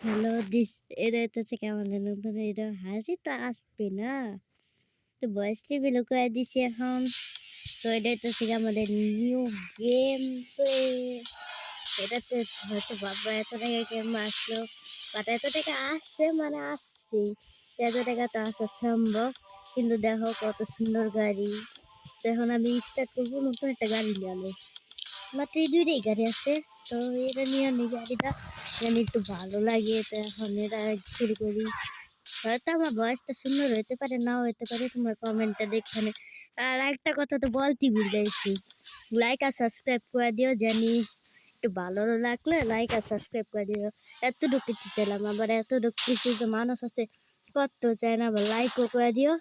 Hello এটা হচ্ছে আমাদের নতুন এটা হাসি তো আসবে না। তো ভয়েস লেভেল করে দিছি এখন। তো এটা হচ্ছে আমাদের নিউ গেম প্লে। এটাতে হয়তো বাবা এত টাকা গেম আসলো, বাট এত টাকা আসছে মানে আসছে, এত টাকা তো আসা সম্ভব। কিন্তু দেখো কত সুন্দর গাড়ি। তো এখন আমি স্টার্ট করবো নতুন একটা গাড়ি নিয়ে। মাত্র এই দুইটাই গাড়ি আছে, তো এটা নিয়ে নি গাড়িটা যেন একটু ভালো লাগে। তো এখন এটা শুরু করি। হয়তো আমার ভয়েসটা সুন্দর হইতে পারে, নাও হইতে পারে, তোমার কমেন্টটা দেখখানে। আর একটা কথা তো বলতেই ভুলে গেছি, লাইক আর সাবস্ক্রাইব করে দিও, জানি একটু ভালো লাগলে লাইক আর সাবস্ক্রাইব করে দিও। এতটুকু কিছু চাইলাম, আবার এতটুকু কিছু যে মানুষ আছে কত চায় না, আবার লাইকও করে দিও,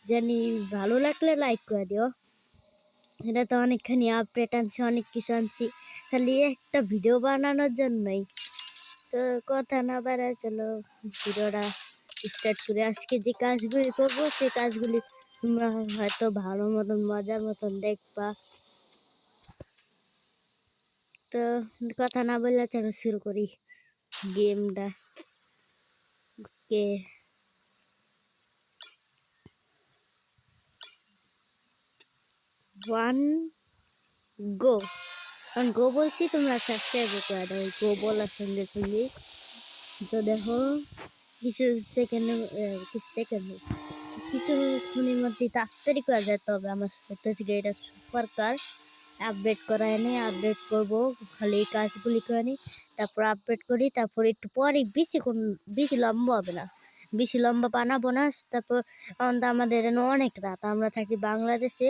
জানি ভালো লাগলে লাইক করে দিও। এটা তো অনেকখানি আপডেট আনছি, অনেক কিছু আনছি, খালি একটা ভিডিও বানানোর জন্যই। তো কথা না বাড়ায় চলো ভিডিওটা স্টার্ট করে। আজকে যে কাজগুলি করবো সেই কাজগুলি তোমরা হয়তো ভালো মতন মজার মতন দেখবা। তো কথা না বললে চলো শুরু করি গেমটা। কে 1 গো, কারণ গো বলছি তোমরা সাবস্ক্রাইব করে দাও গো বলার সঙ্গে সঙ্গে। তো দেখো কিছু সেকেন্ডে কিছুক্ষণের মধ্যে তাড়াতাড়ি করা যায়। তবে আমার হচ্ছে এটা সুপার কার আপডেট করা এনে আপডেট করব, খালি এই কাজগুলি করে নিই, তারপর আপডেট করি, তারপর একটু পরে বেশি লম্বা হবে না, বেশি লম্বা বানাবো না। তারপর আমাদের অনেক রাত, আমরা থাকি বাংলাদেশে।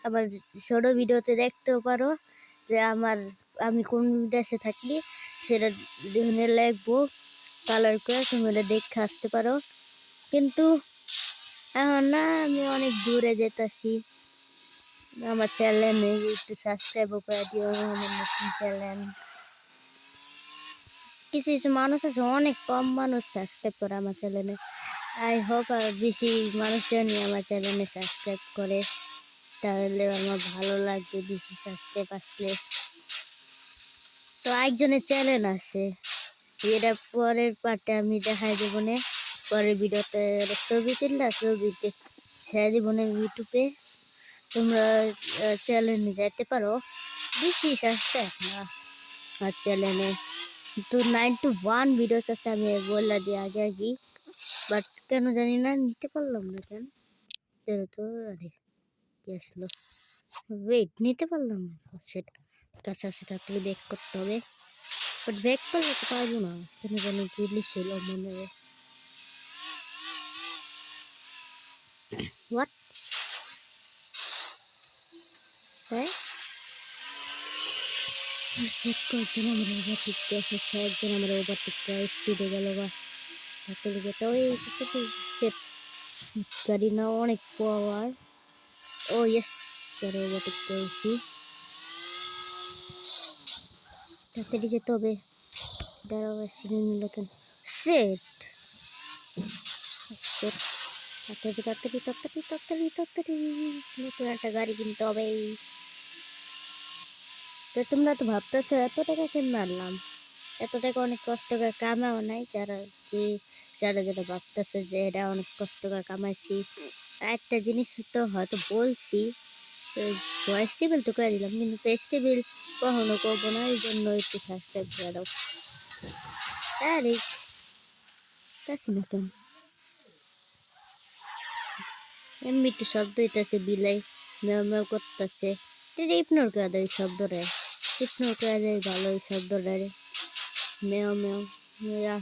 আবার ছোট ভিডিওতে দেখতেও পারো যে আমি কোন দেশে থাকি, সেটা লিখবো কালার করে, তোমরা দেখে আসতে পারো। কিন্তু এখন না, আমি অনেক দূরে যেতেছি। আমার চ্যানেলে একটু সাবস্ক্রাইব করে দিও, আমার নতুন চ্যানেল। কিছু কিছু মানুষ আছে, অনেক কম মানুষ সাবস্ক্রাইব করে আমার চ্যানেলে। আই হোপ আর বেশি মানুষ জানি আমার চ্যানেলে সাবস্ক্রাইব করে, তাহলে আমার ভালো লাগবে বেশি সাবস্ক্রাইব আসলে। তো একজনের চ্যানেল আছে, এটা পরের পার্টে আমি দেখাই দেবো না, পরের ভিডিওতে ছবিতে ছেড়ে দেবো না ইউটিউবে। তোমরা চ্যানেলে যেতে পারো, বেশি সাবস্ক্রাইব না আর চ্যানেলে। তো 9 to 1 ভিডিওস আছে, আমি বললা দিই আগে আগে, বাট কেন জানি না নিতে পারলাম না কেন। তো আরে কি আসলো, ওয়েট নিতে পারলাম না সেটা, কাছাকাছি থাকলে ব্যাক করতে হবে, বাট ব্যাক করলে তো পারবো না, কেন জানি পুলিশ ছিল মনে হয়। হোয়াট, হ্যাঁ চেক করছেন আমরা ওভারটেকটা এসেছে, একজন আমরা ওভারটেকটা স্পিডে গেল বা হাতে যেটা ওই সেট গাড়ি না অনেক পাওয়ার। ও ইয়েস, যারা ওভারটেকটা এসেছি, তাড়াতাড়ি যেতে হবে। দাঁড়াও অ্যাক্সিডেন্ট নিল কেন, সেট সেট, তাড়াতাড়ি তাড়াতাড়ি তাড়াতাড়ি তাড়াতাড়ি তাড়াতাড়ি নতুন একটা গাড়ি কিনতে হবে। তো তোমরা তো ভাবতেছো এত টাকা কেন মারলাম, এত টাকা অনেক কষ্ট করে কামাও নাই। যারা ভাবতেছে যে এটা অনেক কষ্ট করে কামাইছি, একটা জিনিস তো হয়তো বলছি, ভয়েস টেবিল তো করে দিলাম, কিন্তু ফেস টেবিল কখনো করবো না, এই জন্য একটু সাবস্ক্রাইব করে দাও। আরে কাছি না কেন, এমনি একটু শব্দ হইতেছে, বিলাই মেও মেও করতেছে, এটা ইগনোর করে দেয় শব্দটা, ইগনোর করে দেয় ভালো এই শব্দটা রে, মেও মেও মেয়া।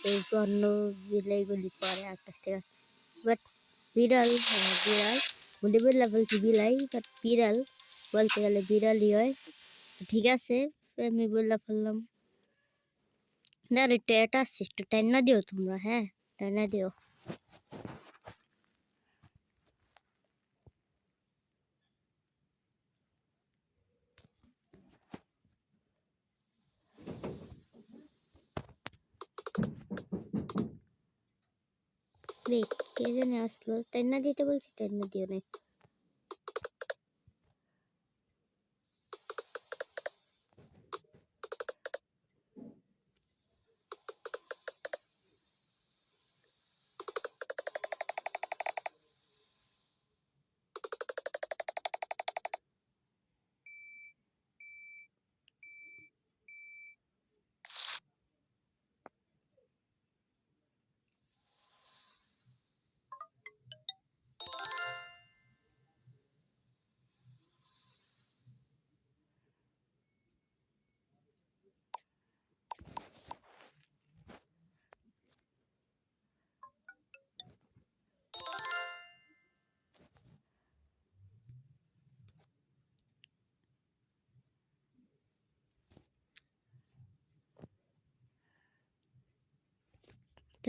এই অন্য বিলাইগুলি পরে আকাশ থেকে, বাট বিড়াল, বিড়াল মধ্যে বললা বলছি বিলাই, বাট বিড়াল বলতে গেলে বিড়ালই হয়। ঠিক আছে, আমি বললা ফেললাম না, একটু এটা আসছে, একটু টাইনা দিও তোমরা, হ্যাঁ টাইনা দিও। ওয়েট, কে জানে আসলো, টাইনা দিতে বলছি, টাইনা দিও না।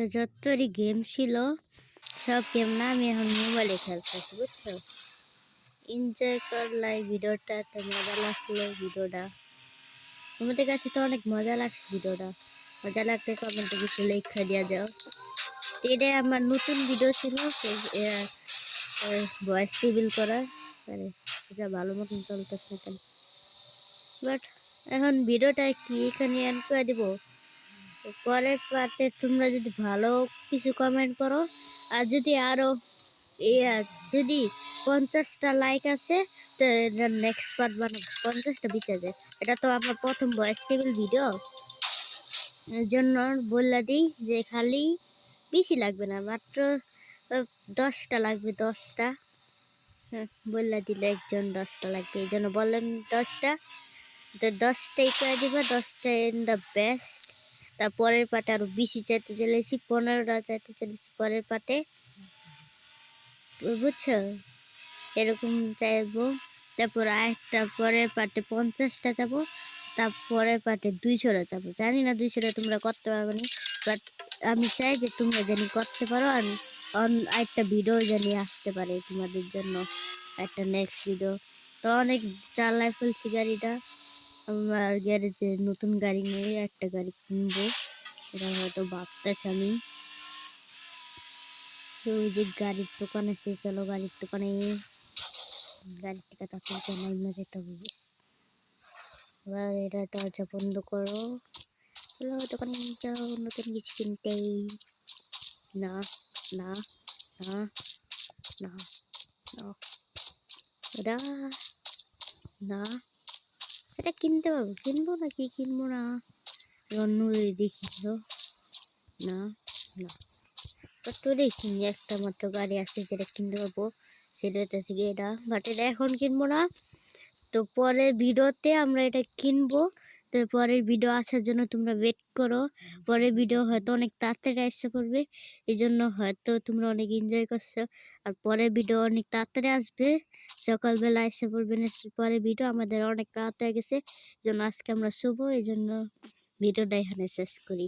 তো যতই গেম ছিল সব গেম না আমি এখন মোবাইলে খেলতেছি বুঝছো। এনজয় করলাই ভিডিওটা, তো মজা লাগলো ভিডিওটা, তোমাদের কাছে তো অনেক মজা লাগছে ভিডিওটা। মজা লাগলে কমেন্টে কিছু লেখা দিয়া যাও। এটা আমার নতুন ভিডিও ছিল ভয়েস রিভিল করার, আরে এটা ভালো মতন চলতেছে না, বাট এখন ভিডিওটা কি এখানে এন্ড করে দিব। পরের পার্টে তোমরা যদি ভালো কিছু কমেন্ট করো, আর যদি আরো যদি 50টা লাইক আছে তো নেক্সট পার্ট বানাবো। 50টা বেশি আছে, এটা তো আমার প্রথম ভয়েস রিভিল ভিডিও, এর জন্য বললা দিই যে খালি বেশি লাগবে না, মাত্র 10টা লাগবে, 10টা। হ্যাঁ, বললা দিলে একজন 10টা লাগবে, এই জন্য বললাম 10টা। তো 10টাই করে দিবা, 10টা ইন দ্য বেস্ট। তারপরের পাটে আরো বেশি চাইতে চলেছি, 15টা চাইতে চলেছি পরের পাটে, বুঝছো, এরকম চাইবো। তারপর আরেকটা পরের পাটে 50টা যাবো, তারপরের পাটে 200টা যাবো। জানি না 200টা তোমরা করতে পারবে না, বাট আমি চাই যে তোমরা জানি করতে পারো, আর আরেকটা ভিডিও জানি আসতে পারে তোমাদের জন্য, একটা নেক্সট ভিডিও। তো অনেক চালাই ফেলছি গাড়িটা, আমার গ্যারেজে নতুন গাড়ি নিয়ে একটা গাড়ি কিনবো, এটা হয়তো ভাবতেছি আমি। তো ওই যে গাড়ির দোকান আছে, চলো গাড়ির দোকানে, গাড়ির থেকে তাড়াতাড়ি নাইমা যেতে হবে। এবার এটা দরজা বন্ধ করো, চলো দোকানে যাও নতুন কিছু কিনতে। না না না না না, এটা না, এটা কিনতে পারবো, কিনবো না কি কিনবো না, অন্য দেখি তো, না না, কত দেখি একটা মাত্র গাড়ি আছে যেটা কিনতে পারবো, সেটা হচ্ছে কি এটা, বাট এটা এখন কিনবো না। তো পরের ভিডিওতে আমরা এটা কিনবো, তো পরের ভিডিও আসার জন্য তোমরা ওয়েট করো। পরের ভিডিও হয়তো অনেক তাড়াতাড়ি আসতে পড়বে, এই জন্য হয়তো তোমরা অনেক এনজয় করছো। আর পরের ভিডিও অনেক তাড়াতাড়ি আসবে, সকালবেলা এসে পড়বে না পরের ভিডিও, আমাদের অনেক রাত হয়ে গেছে, এই জন্য আজকে আমরা শুভ, এই জন্য ভিডিওটা এখানে শেষ করি।